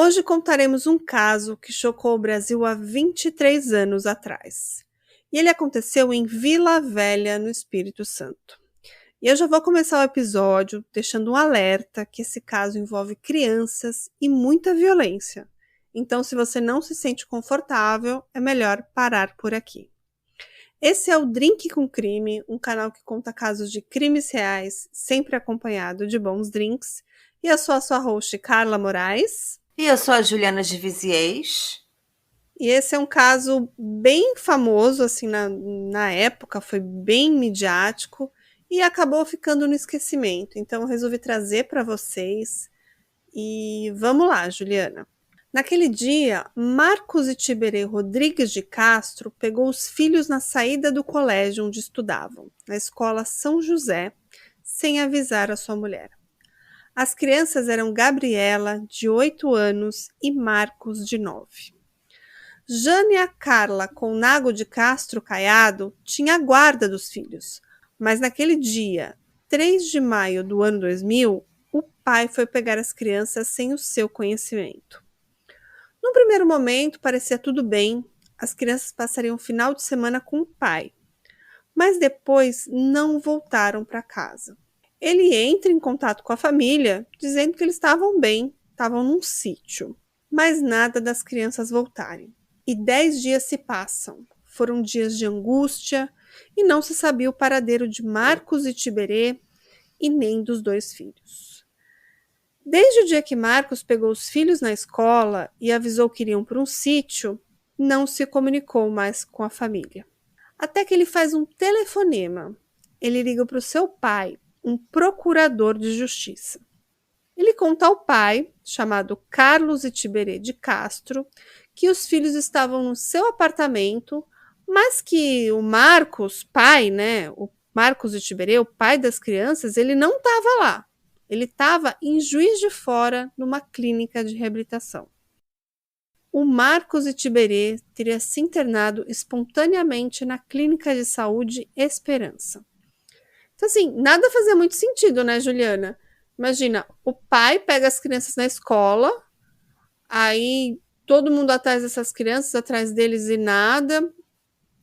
Hoje contaremos um caso que chocou o Brasil há 23 anos atrás. E ele aconteceu em Vila Velha, no Espírito Santo. E eu já vou começar o episódio deixando um alerta que esse caso envolve crianças e muita violência. Então, se você não se sente confortável, é melhor parar por aqui. Esse é o Drink com Crime, um canal que conta casos de crimes reais, sempre acompanhado de bons drinks. E eu sou a sua host, Carla Moraes. E eu sou a Juliana de Viziers. E esse é um caso bem famoso, assim, na época, foi bem midiático e acabou ficando no esquecimento. Então, eu resolvi trazer para vocês. E vamos lá, Juliana. Naquele dia, Marcos Itiberê Rodrigues de Castro pegou os filhos na saída do colégio onde estudavam, na escola São José, sem avisar a sua mulher. As crianças eram Gabriela, de 8 anos, e Marcos, de 9. Jânia Carla Colnago de Castro Caiado tinha a guarda dos filhos, mas naquele dia, 3 de maio do ano 2000, o pai foi pegar as crianças sem o seu conhecimento. No primeiro momento, parecia tudo bem, as crianças passariam o final de semana com o pai, mas depois não voltaram para casa. Ele entra em contato com a família, dizendo que eles estavam bem, estavam num sítio, mas nada das crianças voltarem. E 10 dias se passam. Foram dias de angústia e não se sabia o paradeiro de Marcos Itiberê e nem dos 2 filhos. Desde o dia que Marcos pegou os filhos na escola e avisou que iriam para um sítio, não se comunicou mais com a família. Até que ele faz um telefonema. Ele liga para o seu pai, um procurador de justiça. Ele conta ao pai, chamado Carlos Itiberê de Castro, que os filhos estavam no seu apartamento, mas que o Marcos, pai, né, o Marcos Itiberê, o pai das crianças, ele não estava lá. Ele estava em Juiz de Fora, numa clínica de reabilitação. O Marcos Itiberê teria se internado espontaneamente na clínica de saúde Esperança. Então, assim, nada fazia muito sentido, né, Juliana? Imagina, o pai pega as crianças na escola, aí todo mundo atrás dessas crianças, atrás deles e nada,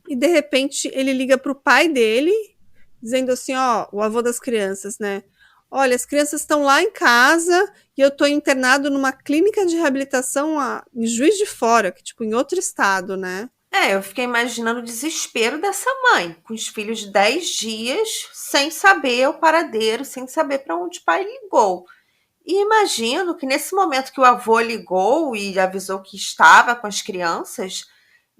e de repente ele liga pro pai dele, dizendo assim, ó, o avô das crianças, né? Olha, as crianças estão lá em casa e eu tô internado numa clínica de reabilitação em Juiz de Fora, que tipo, em outro estado, né? Eu fiquei imaginando o desespero dessa mãe, com os filhos de 10 dias, sem saber o paradeiro, sem saber para onde o pai ligou. E imagino que nesse momento que o avô ligou e avisou que estava com as crianças,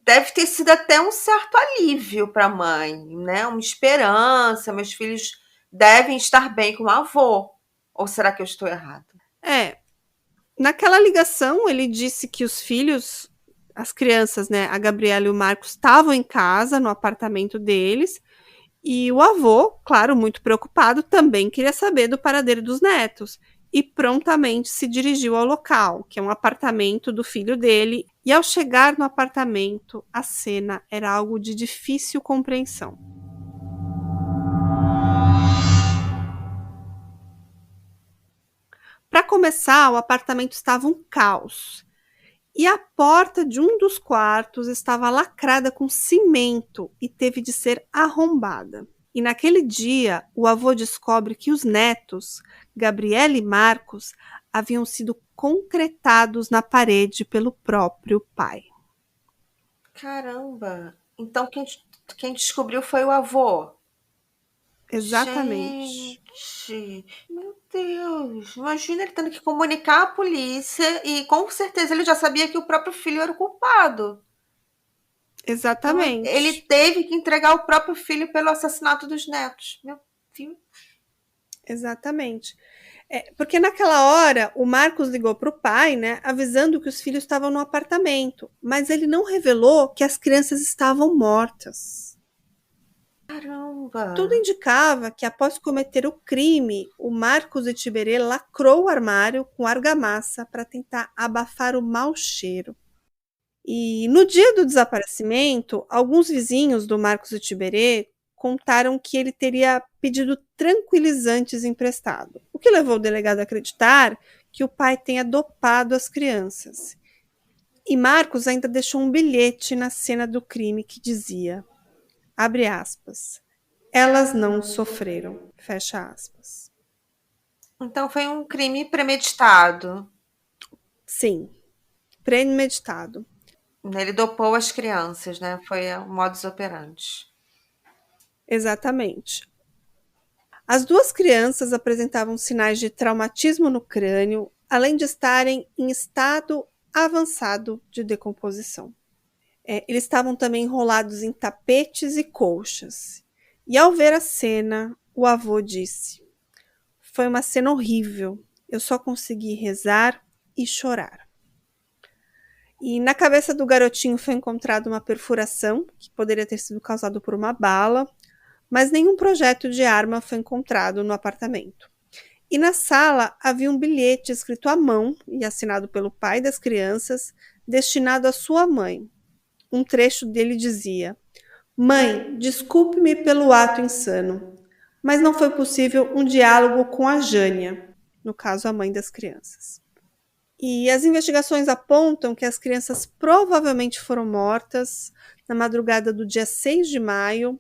deve ter sido até um certo alívio para a mãe, né? Uma esperança, meus filhos devem estar bem com o avô. Ou será que eu estou errado? Naquela ligação ele disse que os filhos, as crianças, né, a Gabriela e o Marcos estavam em casa, no apartamento deles, e o avô, claro, muito preocupado, também queria saber do paradeiro dos netos e prontamente se dirigiu ao local, que é um apartamento do filho dele, e ao chegar no apartamento, a cena era algo de difícil compreensão. Para começar, o apartamento estava um caos. E a porta de um dos quartos estava lacrada com cimento e teve de ser arrombada. E naquele dia, o avô descobre que os netos, Gabriela e Marcos, haviam sido concretados na parede pelo próprio pai. Caramba! Então quem descobriu foi o avô. Exatamente. Gente, meu Deus! Imagina ele tendo que comunicar à polícia e com certeza ele já sabia que o próprio filho era o culpado. Então ele Exatamente. teve que entregar o próprio filho pelo assassinato dos netos. Meu Deus. Exatamente. Porque naquela hora o Marcos ligou para o pai, né, avisando que os filhos estavam no apartamento, mas ele não revelou que as crianças estavam mortas. Caramba! Tudo indicava que, após cometer o crime, o Marcos Itiberê lacrou o armário com argamassa para tentar abafar o mau cheiro. E no dia do desaparecimento, alguns vizinhos do Marcos Itiberê contaram que ele teria pedido tranquilizantes emprestado, o que levou o delegado a acreditar que o pai tenha dopado as crianças. E Marcos ainda deixou um bilhete na cena do crime que dizia, abre aspas, elas não sofreram, fecha aspas. Então foi um crime premeditado. Sim, premeditado. Ele dopou as crianças, né? Foi o modus operandi. Exatamente. As duas crianças apresentavam sinais de traumatismo no crânio, além de estarem em estado avançado de decomposição. Eles estavam também enrolados em tapetes e colchas. E ao ver a cena, o avô disse: foi uma cena horrível. Eu só consegui rezar e chorar. E na cabeça do garotinho foi encontrada uma perfuração, que poderia ter sido causada por uma bala, mas nenhum projeto de arma foi encontrado no apartamento. E na sala havia um bilhete escrito à mão e assinado pelo pai das crianças, destinado à sua mãe. Um trecho dele dizia: mãe, desculpe-me pelo ato insano, mas não foi possível um diálogo com a Jânia, no caso a mãe das crianças. E as investigações apontam que as crianças provavelmente foram mortas na madrugada do dia 6 de maio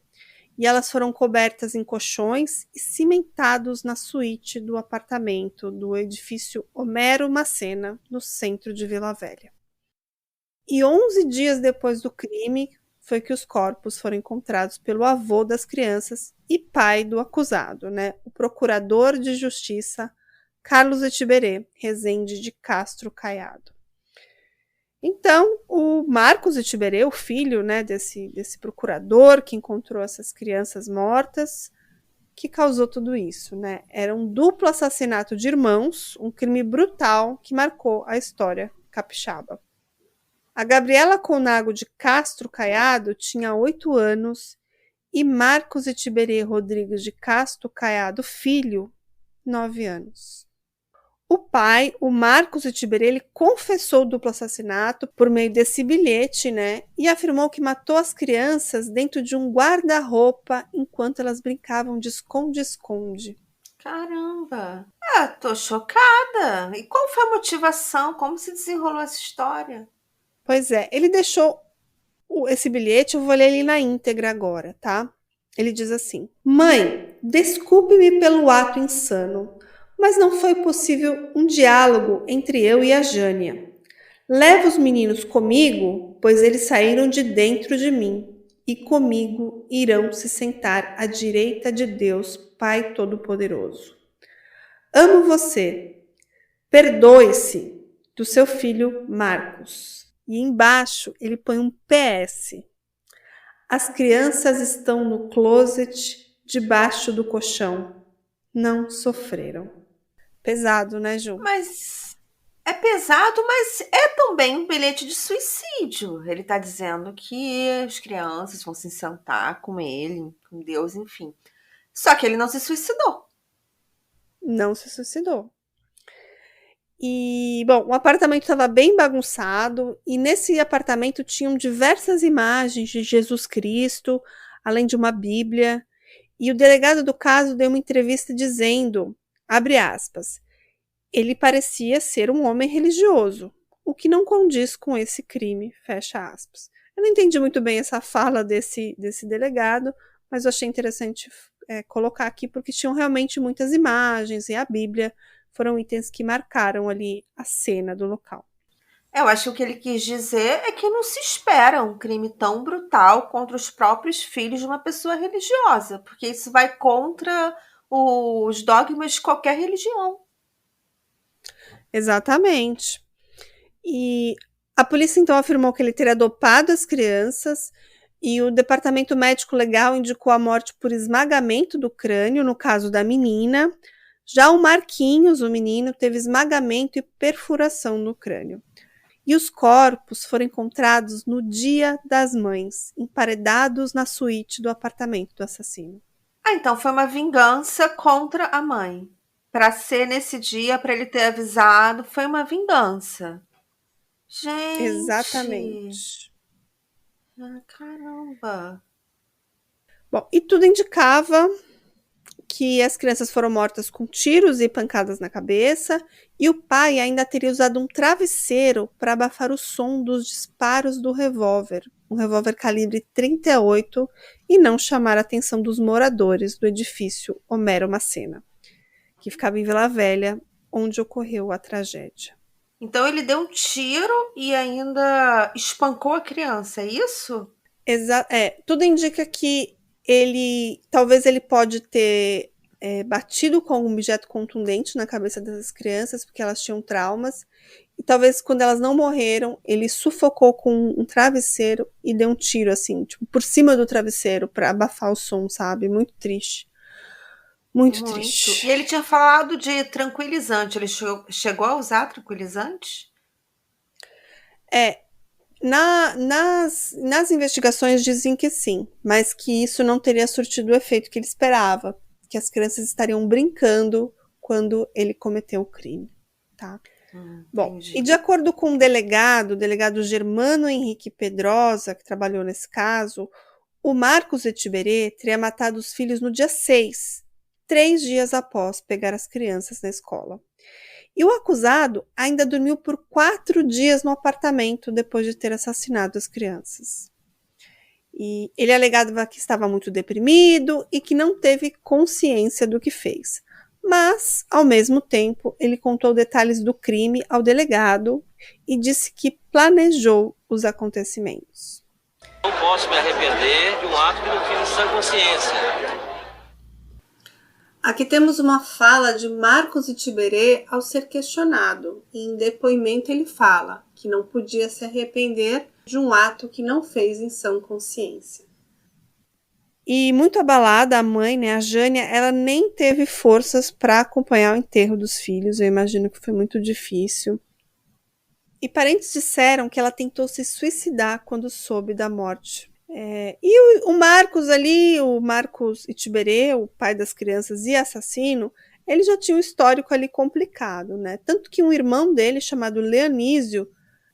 e elas foram cobertas em colchões e cimentados na suíte do apartamento do edifício Homero Macena, no centro de Vila Velha. E 11 dias depois do crime foi que os corpos foram encontrados pelo avô das crianças e pai do acusado, né? O procurador de justiça Carlos Etiberê Rezende de Castro Caiado. Então, o Marcos Etiberê, o filho, né, desse procurador que encontrou essas crianças mortas, que causou tudo isso, né? Era um duplo assassinato de irmãos, um crime brutal que marcou a história capixaba. A Gabriela Conago de Castro Caiado tinha 8 anos e Marcos Etiberê Rodrigues de Castro Caiado, filho, 9 anos. O pai, o Marcos Etiberê, ele confessou o duplo assassinato por meio desse bilhete, né? E afirmou que matou as crianças dentro de um guarda-roupa enquanto elas brincavam de esconde-esconde. Caramba! Ah, tô chocada. E qual foi a motivação? Como se desenrolou essa história? Pois é, ele deixou esse bilhete, eu vou ler ele na íntegra agora, tá? Ele diz assim: mãe, desculpe-me pelo ato insano, mas não foi possível um diálogo entre eu e a Jânia. Leva os meninos comigo, pois eles saíram de dentro de mim, e comigo irão se sentar à direita de Deus, Pai Todo-Poderoso. Amo você. Perdoe-se do seu filho Marcos. E embaixo ele põe um PS. As crianças estão no closet debaixo do colchão. Não sofreram. Pesado, né, Ju? Mas é pesado, mas é também um bilhete de suicídio. Ele tá dizendo que as crianças vão se sentar com ele, com Deus, enfim. Só que ele não se suicidou. Não se suicidou. E, bom, o apartamento estava bem bagunçado e nesse apartamento tinham diversas imagens de Jesus Cristo, além de uma Bíblia. E o delegado do caso deu uma entrevista dizendo, abre aspas, ele parecia ser um homem religioso, o que não condiz com esse crime, fecha aspas. Eu não entendi muito bem essa fala desse delegado, mas eu achei interessante colocar aqui porque tinham realmente muitas imagens e a Bíblia foram itens que marcaram ali a cena do local. Eu acho que o que ele quis dizer é que não se espera um crime tão brutal contra os próprios filhos de uma pessoa religiosa, porque isso vai contra os dogmas de qualquer religião. Exatamente. E a polícia então afirmou que ele teria dopado as crianças e o departamento médico legal indicou a morte por esmagamento do crânio, no caso da menina. Já o Marquinhos, o menino, teve esmagamento e perfuração no crânio. E os corpos foram encontrados no Dia das Mães, emparedados na suíte do apartamento do assassino. Ah, então foi uma vingança contra a mãe. Para ser nesse dia, para ele ter avisado, foi uma vingança. Gente, Exatamente. caramba. Bom, e tudo indicava que as crianças foram mortas com tiros e pancadas na cabeça, e o pai ainda teria usado um travesseiro para abafar o som dos disparos do revólver, um revólver calibre 38, e não chamar a atenção dos moradores do edifício Homero Macena, que ficava em Vila Velha, onde ocorreu a tragédia. Então ele deu um tiro e ainda espancou a criança, é isso? Tudo indica que talvez ele pode ter batido com algum objeto contundente na cabeça dessas crianças, porque elas tinham traumas, e talvez quando elas não morreram, ele sufocou com um travesseiro e deu um tiro, assim, tipo, por cima do travesseiro, para abafar o som, sabe? Muito triste. Muito triste. E ele tinha falado de tranquilizante, ele chegou a usar tranquilizante? Nas investigações dizem que sim, mas que isso não teria surtido o efeito que ele esperava, que as crianças estariam brincando quando ele cometeu o crime, tá? Bom, Entendi. E de acordo com o delegado Germano Henrique Pedrosa, que trabalhou nesse caso, o Marcos Etiberê teria matado os filhos no dia 6, 3 dias após pegar as crianças na escola. E o acusado ainda dormiu por 4 dias no apartamento depois de ter assassinado as crianças. E ele alegava que estava muito deprimido e que não teve consciência do que fez. Mas, ao mesmo tempo, ele contou detalhes do crime ao delegado e disse que planejou os acontecimentos. Não posso me arrepender de um ato que não fiz em sã consciência. Aqui temos uma fala de Marcos Itiberê ao ser questionado. E em depoimento ele fala que não podia se arrepender de um ato que não fez em sã consciência. E muito abalada, a mãe, a Jânia, ela nem teve forças para acompanhar o enterro dos filhos. Eu imagino que foi muito difícil. E parentes disseram que ela tentou se suicidar quando soube da morte. E o Marcos Itiberê, o pai das crianças e assassino, ele já tinha um histórico ali complicado, né? Tanto que um irmão dele, chamado Leonísio,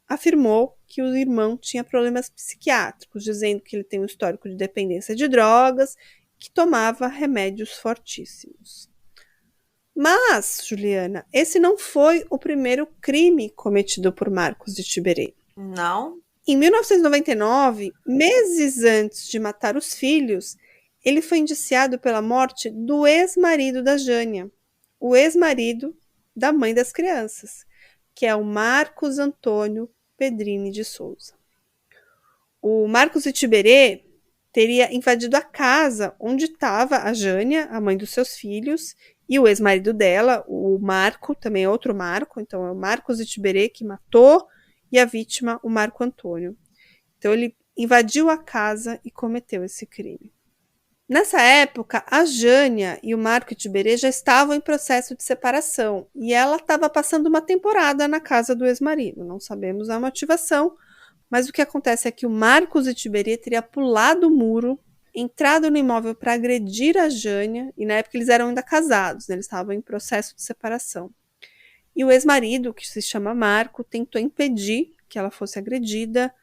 afirmou que o irmão tinha problemas psiquiátricos, dizendo que ele tem um histórico de dependência de drogas, que tomava remédios fortíssimos. Mas, Juliana, esse não foi o primeiro crime cometido por Marcos Itiberê. Não? Em 1999, meses antes de matar os filhos, ele foi indiciado pela morte do ex-marido da Jânia, o ex-marido da mãe das crianças, que é o Marcos Antônio Pedrini de Souza. O Marcos Itiberê teria invadido a casa onde estava a Jânia, a mãe dos seus filhos, e o ex-marido dela, o Marco, também é outro Marco, então é o Marcos Itiberê que matou, e a vítima, o Marco Antônio. Então ele invadiu a casa e cometeu esse crime. Nessa época, a Jânia e o Marco Itiberê já estavam em processo de separação e ela estava passando uma temporada na casa do ex-marido. Não sabemos a motivação, mas o que acontece é que o Marcos Itiberê teria pulado o muro, entrado no imóvel para agredir a Jânia, e na época eles eram ainda casados, né? Eles estavam em processo de separação. E o ex-marido, que se chama Marco, tentou impedir que ela fosse agredida,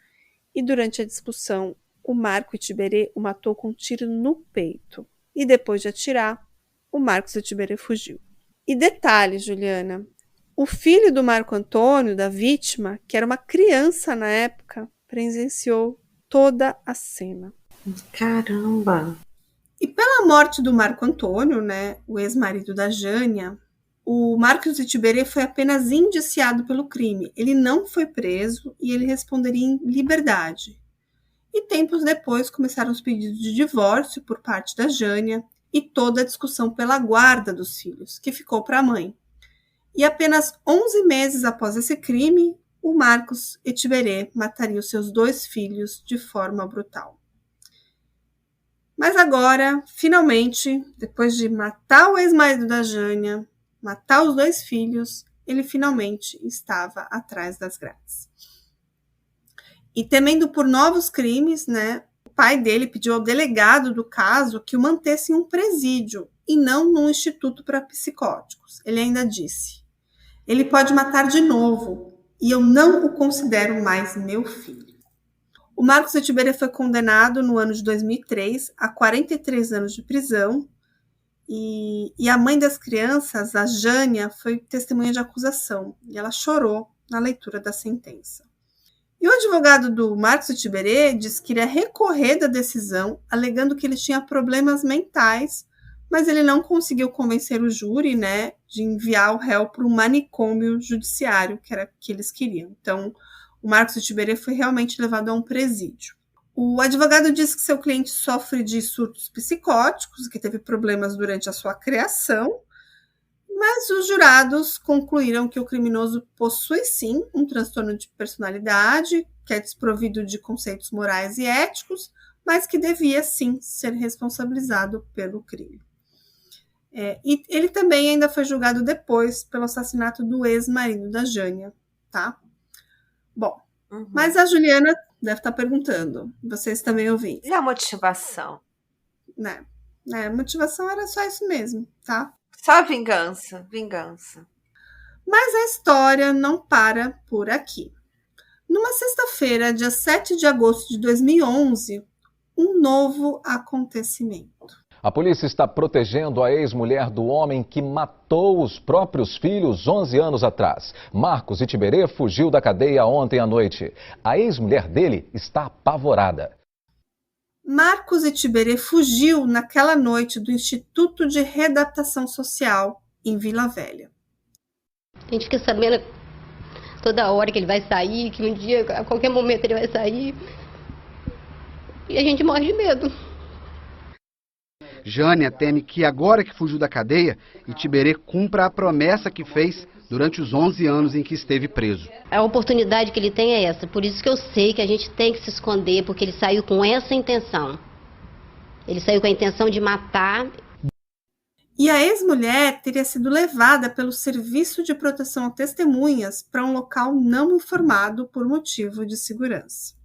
e durante a discussão, o Marco Itiberê o matou com um tiro no peito. E depois de atirar, o Marcos Itiberê fugiu. E detalhe, Juliana, o filho do Marco Antônio, da vítima, que era uma criança na época, presenciou toda a cena. Caramba! E pela morte do Marco Antônio, o ex-marido da Jânia, o Marcos Itiberê foi apenas indiciado pelo crime. Ele não foi preso e ele responderia em liberdade. E tempos depois começaram os pedidos de divórcio por parte da Jânia e toda a discussão pela guarda dos filhos, que ficou para a mãe. E apenas 11 meses após esse crime, o Marcos Itiberê mataria os seus 2 filhos de forma brutal. Mas agora, finalmente, depois de matar o ex-marido da Jânia, matar os 2 filhos, ele finalmente estava atrás das grades. E temendo por novos crimes, o pai dele pediu ao delegado do caso que o mantesse em um presídio e não num instituto para psicóticos. Ele ainda disse: ele pode matar de novo e eu não o considero mais meu filho. O Marcos Itiberê foi condenado no ano de 2003 a 43 anos de prisão E a mãe das crianças, a Jânia, foi testemunha de acusação e ela chorou na leitura da sentença. E o advogado do Marcos Itiberê disse que iria recorrer da decisão, alegando que ele tinha problemas mentais, mas ele não conseguiu convencer o júri, né, de enviar o réu para um manicômio judiciário, que era o que eles queriam. Então, o Marcos Itiberê foi realmente levado a um presídio. O advogado disse que seu cliente sofre de surtos psicóticos, que teve problemas durante a sua criação, mas os jurados concluíram que o criminoso possui sim um transtorno de personalidade, que é desprovido de conceitos morais e éticos, mas que devia sim ser responsabilizado pelo crime. E ele também ainda foi julgado depois pelo assassinato do ex-marido da Jânia, tá? Bom, mas a Juliana deve estar perguntando, vocês também ouviram. E a motivação? Né? A motivação era só isso mesmo, tá? Só vingança, vingança. Mas a história não para por aqui. Numa sexta-feira, dia 7 de agosto de 2011, um novo acontecimento. A polícia está protegendo a ex-mulher do homem que matou os próprios filhos 11 anos atrás. Marcos Itiberê fugiu da cadeia ontem à noite. A ex-mulher dele está apavorada. Marcos Itiberê fugiu naquela noite do Instituto de Readaptação Social, em Vila Velha. A gente fica sabendo toda hora que ele vai sair, que um dia, a qualquer momento ele vai sair. E a gente morre de medo. Jânia teme que agora que fugiu da cadeia, Itiberê cumpra a promessa que fez durante os 11 anos em que esteve preso. A oportunidade que ele tem é essa, por isso que eu sei que a gente tem que se esconder, porque ele saiu com essa intenção. Ele saiu com a intenção de matar. E a ex-mulher teria sido levada pelo Serviço de Proteção a Testemunhas para um local não informado por motivo de segurança.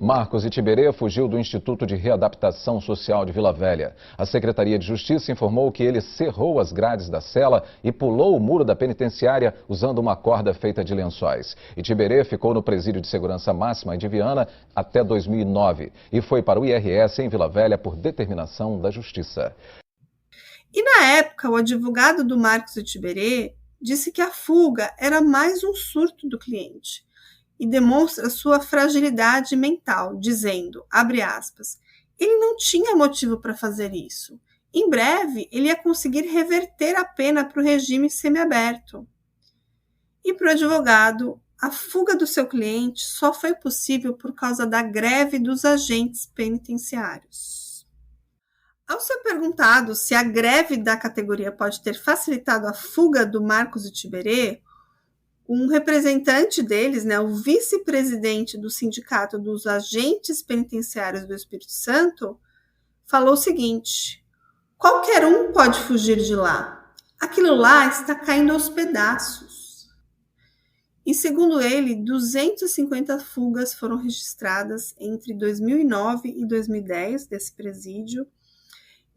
Marcos Itiberê fugiu do Instituto de Readaptação Social de Vila Velha. A Secretaria de Justiça informou que ele cerrou as grades da cela e pulou o muro da penitenciária usando uma corda feita de lençóis. Itiberê ficou no presídio de segurança máxima de Viana até 2009 e foi para o IRS em Vila Velha por determinação da Justiça. E na época, o advogado do Marcos Itiberê disse que a fuga era mais um surto do cliente e demonstra sua fragilidade mental, dizendo, abre aspas, ele não tinha motivo para fazer isso. Em breve, ele ia conseguir reverter a pena para o regime semiaberto. E para o advogado, a fuga do seu cliente só foi possível por causa da greve dos agentes penitenciários. Ao ser perguntado se a greve da categoria pode ter facilitado a fuga do Marcos Itiberê, um representante deles, né, o vice-presidente do Sindicato dos Agentes Penitenciários do Espírito Santo, falou o seguinte: qualquer um pode fugir de lá. Aquilo lá está caindo aos pedaços. E segundo ele, 250 fugas foram registradas entre 2009 e 2010 desse presídio.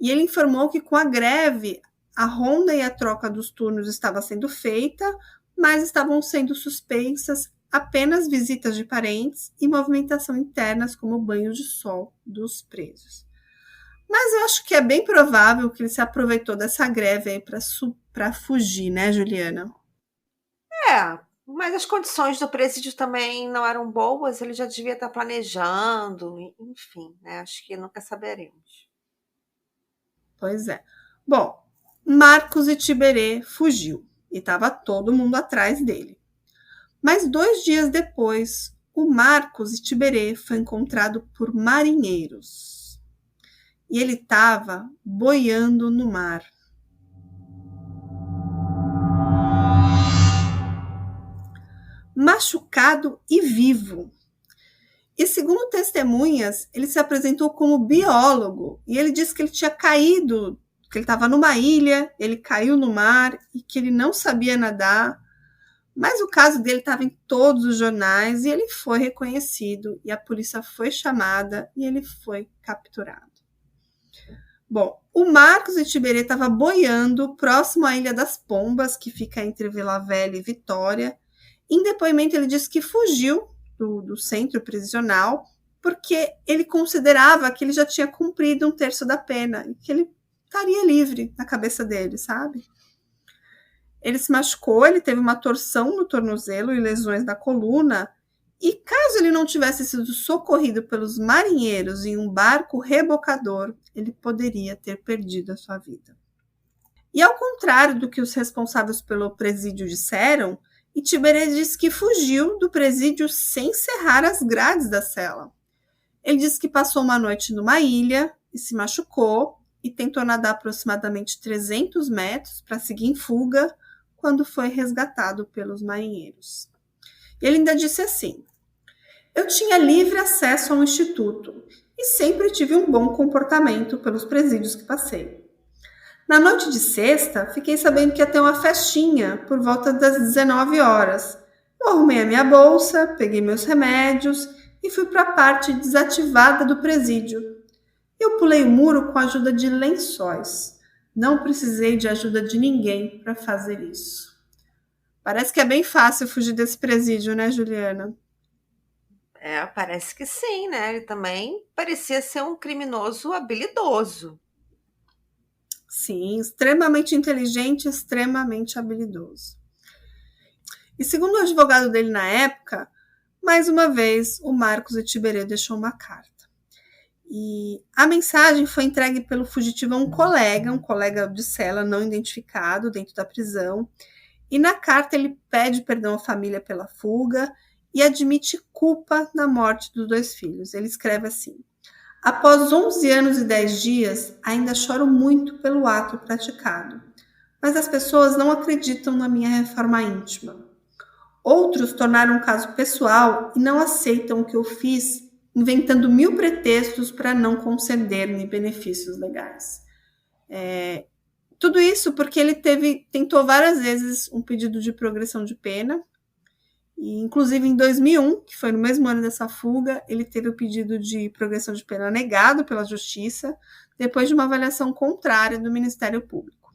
E ele informou que com a greve, a ronda e a troca dos turnos estava sendo feita, mas estavam sendo suspensas apenas visitas de parentes e movimentação internas, como banho de sol dos presos. Mas eu acho que é bem provável que ele se aproveitou dessa greve aí para fugir, né, Juliana? Mas as condições do presídio também não eram boas, ele já devia estar planejando, enfim, né? Acho que nunca saberemos. Pois é. Bom, Marcos Itiberê fugiu e estava todo mundo atrás dele. Mas 2 dias depois, o Marcos Itiberê foi encontrado por marinheiros. E ele estava boiando no mar. Machucado e vivo. E segundo testemunhas, ele se apresentou como biólogo. E ele disse que ele tinha caído, que ele estava numa ilha, ele caiu no mar e que ele não sabia nadar. Mas o caso dele estava em todos os jornais e ele foi reconhecido e a polícia foi chamada e ele foi capturado. Bom, o Marcos Itiberê estava boiando próximo à Ilha das Pombas, que fica entre Vila Velha e Vitória. Em depoimento, ele disse que fugiu do centro prisional porque ele considerava que ele já tinha cumprido 1/3 da pena e que ele estaria livre na cabeça dele, sabe? Ele se machucou, ele teve uma torção no tornozelo e lesões na coluna, e caso ele não tivesse sido socorrido pelos marinheiros em um barco rebocador, ele poderia ter perdido a sua vida. E ao contrário do que os responsáveis pelo presídio disseram, Itiberê disse que fugiu do presídio sem cerrar as grades da cela. Ele disse que passou uma noite numa ilha e se machucou e tentou nadar aproximadamente 300 metros para seguir em fuga quando foi resgatado pelos marinheiros. Ele ainda disse assim: eu tinha livre acesso ao instituto e sempre tive um bom comportamento pelos presídios que passei. Na noite de sexta, fiquei sabendo que ia ter uma festinha por volta das 19 horas. Eu arrumei a minha bolsa, peguei meus remédios e fui para a parte desativada do presídio. Eu pulei o muro com a ajuda de lençóis. Não precisei de ajuda de ninguém para fazer isso. Parece que é bem fácil fugir desse presídio, né, Juliana? Parece que sim, né? Ele também parecia ser um criminoso habilidoso. Sim, extremamente inteligente, extremamente habilidoso. E segundo o advogado dele na época, mais uma vez, o Marcos Itiberê deixou uma carta. E a mensagem foi entregue pelo fugitivo a um colega de cela não identificado dentro da prisão. E na carta ele pede perdão à família pela fuga e admite culpa na morte dos 2 filhos. Ele escreve assim: após 11 anos e 10 dias, ainda choro muito pelo ato praticado, mas as pessoas não acreditam na minha reforma íntima. Outros tornaram um caso pessoal e não aceitam o que eu fiz, inventando 1000 pretextos para não conceder-me benefícios legais. Tudo isso porque ele tentou várias vezes um pedido de progressão de pena, e inclusive em 2001, que foi no mesmo ano dessa fuga, ele teve o pedido de progressão de pena negado pela Justiça, depois de uma avaliação contrária do Ministério Público.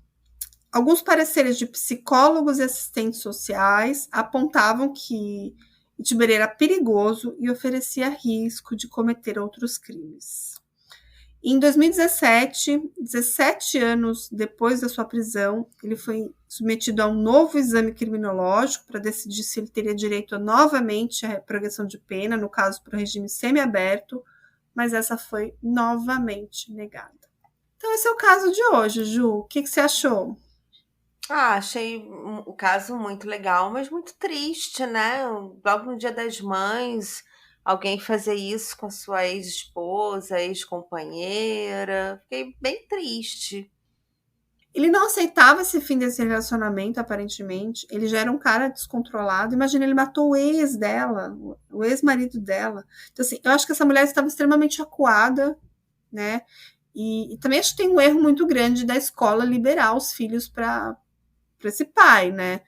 Alguns pareceres de psicólogos e assistentes sociais apontavam que Itiberê era perigoso e oferecia risco de cometer outros crimes. Em 2017, 17 anos depois da sua prisão, ele foi submetido a um novo exame criminológico para decidir se ele teria direito novamente à progressão de pena, no caso para o regime semiaberto, mas essa foi novamente negada. Então esse é o caso de hoje, Ju. O que você achou? Achei o caso muito legal, mas muito triste, né? Logo no Dia das Mães, alguém fazer isso com a sua ex-esposa, ex-companheira. Fiquei bem triste. Ele não aceitava esse fim desse relacionamento, aparentemente. Ele já era um cara descontrolado. Imagina, ele matou o ex dela, o ex-marido dela. Então, assim, eu acho que essa mulher estava extremamente acuada, né? E também acho que tem um erro muito grande da escola liberar os filhos para esse pai, né?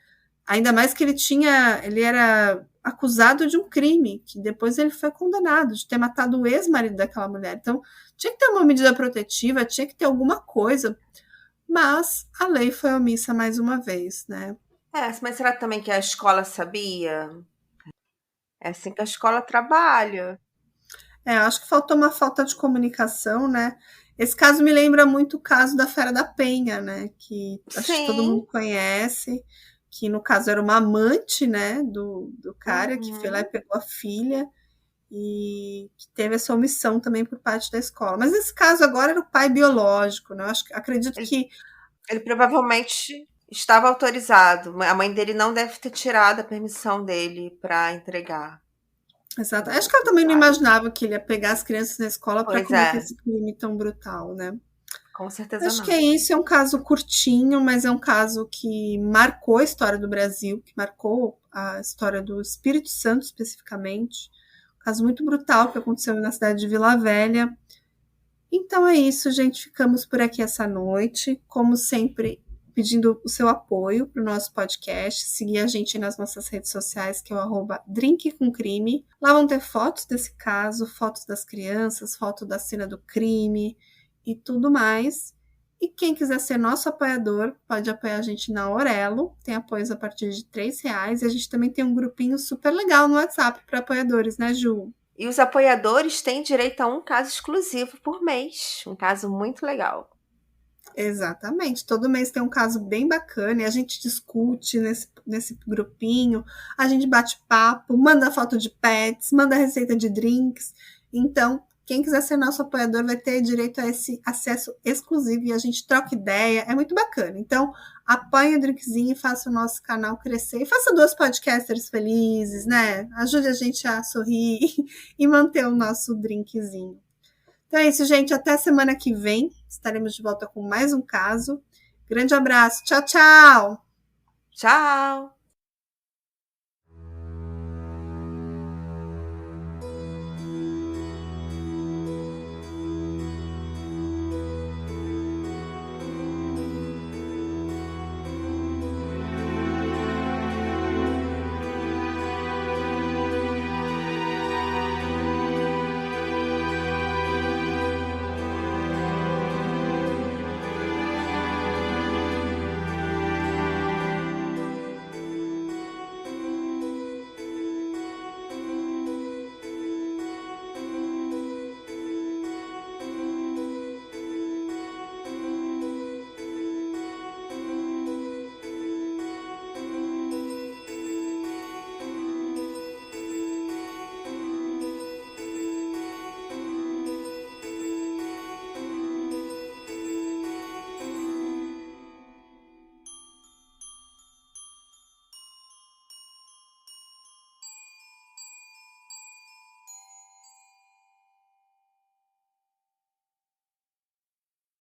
Ainda mais que ele era acusado de um crime, que depois ele foi condenado de ter matado o ex-marido daquela mulher. Então, tinha que ter uma medida protetiva, tinha que ter alguma coisa, mas a lei foi omissa mais uma vez, né? Mas será também que a escola sabia? É assim que a escola trabalha. Acho que faltou uma falta de comunicação, né? Esse caso me lembra muito o caso da Fera da Penha, né? Que acho que todo mundo conhece, que no caso era uma amante, né? Do cara que foi lá e pegou a filha e que teve essa omissão também por parte da escola. Mas nesse caso agora era o pai biológico, né? Acredito que ele provavelmente estava autorizado. A mãe dele não deve ter tirado a permissão dele para entregar. Exato. Acho que ela também não imaginava que ele ia pegar as crianças na escola para cometer esse crime tão brutal, né? Com certeza não. Acho que é isso, é um caso curtinho, mas é um caso que marcou a história do Brasil, que marcou a história do Espírito Santo especificamente. Um caso muito brutal que aconteceu na cidade de Vila Velha. Então é isso, gente. Ficamos por aqui essa noite. Como sempre, pedindo o seu apoio para o nosso podcast, seguir a gente nas nossas redes sociais, que é o @drinkcomcrime. Lá vão ter fotos desse caso, fotos das crianças, foto da cena do crime e tudo mais. E quem quiser ser nosso apoiador, pode apoiar a gente na Aurelo, tem apoios a partir de R$3, e a gente também tem um grupinho super legal no WhatsApp para apoiadores, né, Ju? E os apoiadores têm direito a um caso exclusivo por mês, um caso muito legal. Exatamente. Todo mês tem um caso bem bacana e a gente discute nesse grupinho, a gente bate papo, manda foto de pets, manda receita de drinks. Então, quem quiser ser nosso apoiador vai ter direito a esse acesso exclusivo e a gente troca ideia. É muito bacana. Então, apoie o Drinkzinho e faça o nosso canal crescer. E faça 2 podcasters felizes, né? Ajude a gente a sorrir e manter o nosso drinkzinho. Então é isso, gente. Até semana que vem. Estaremos de volta com mais um caso. Grande abraço. Tchau, tchau! Tchau!